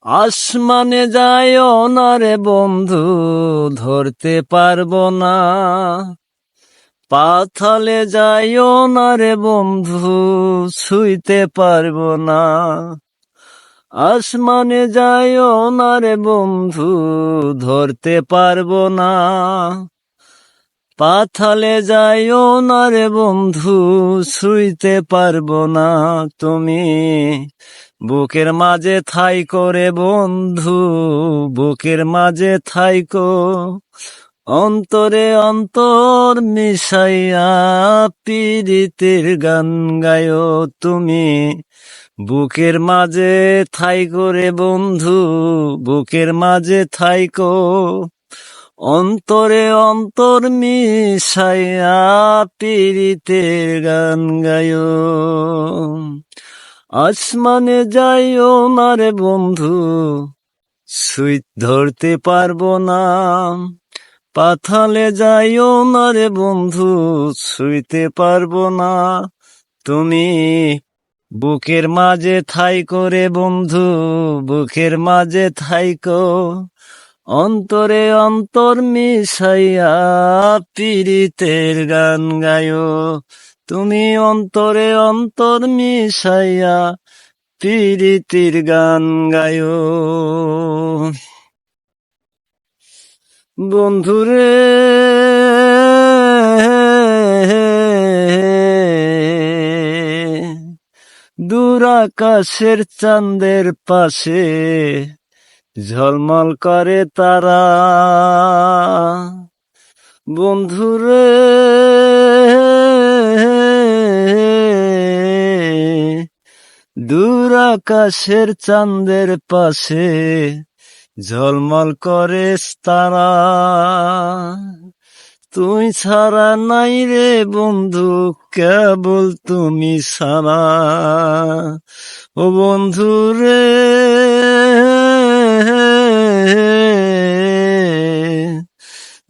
আসমানে যাইও না রে বন্ধু, ধরতে পারবো না। পাতালে যাইও না রে বন্ধু, ছুঁইতে পারবো না। আসমানে যাইও না রে বন্ধু, ধরতে পারবো না। পাতালে যাইও না রে বন্ধু, ছুঁইতে পারবো না। তুমি বুকের মাঝে ঠাই করে বন্ধু, বুকের মাঝে থাইকো। অন্তরে অন্তর মিশাইয়া পীড়িতের গান গায়ো তুমি। বুকের মাঝে ঠাই করে বন্ধু, বুকের মাঝে থাইকো। অন্তরে অন্তর মিশাইয়া পীড়িতের গান গায়ো। আসমানে যাইও না রে বন্ধু, সুইট ধরতে পারবো না। পাতালে যাইও না রে বন্ধু, ছুঁইতে পারবো না। তুমি বুকের মাঝে ঠাই করে বন্ধু, বুকের মাঝে থাইকো। অন্তরে অন্তর মিশাইয়া পীড়িতের গান গায়ো তুমি। অন্তরে অন্তর মিশাইয়া পীড়িতের গান গায়ো। বন্ধুরে দূর আকাশের চাঁদের পাশে ঝলমল করে তারা। বন্ধুরে দূর আকাশের চাঁদের পাশে ঝলমল করে তারা। তুই ছাড়া নাই রে বন্ধু, কেবল তুমি ছাড়া। ও বন্ধু রে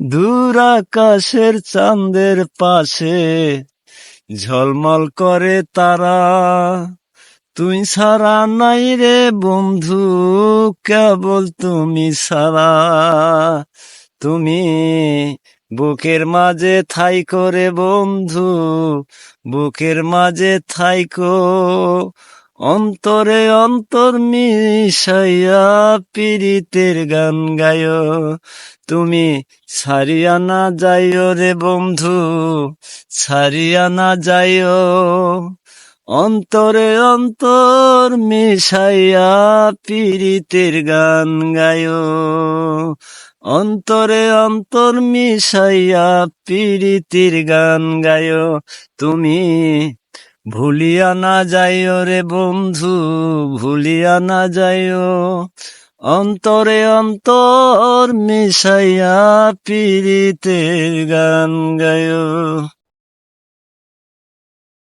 দূর আকাশের চাঁদের পাশে ঝলমল করে তারা। তুই ছাড়া নাই রে বন্ধু, কেবল তুমি ছাড়া। তুমি বুকের মাঝে ঠাই করে বন্ধু, বুকের মাঝে থাইকো। অন্তরে অন্তর মিশাইয়া পীড়িতের গান গায়ো তুমি। ছাড়িয়া না যাইও রে বন্ধু, ছাড়িয়া না যাইও। অন্তরে অন্তর মিশাইয়া পীড়িতের গান গায়ো। অন্তরে অন্তর মিশাইয়া পীড়িতের গান গায়ো তুমি। ভুলিয়া না যাইও রে বন্ধু, ভুলিয়া না যাইও। অন্তরে অন্তর মিশাইয়া পীড়িতের গান গায়ো।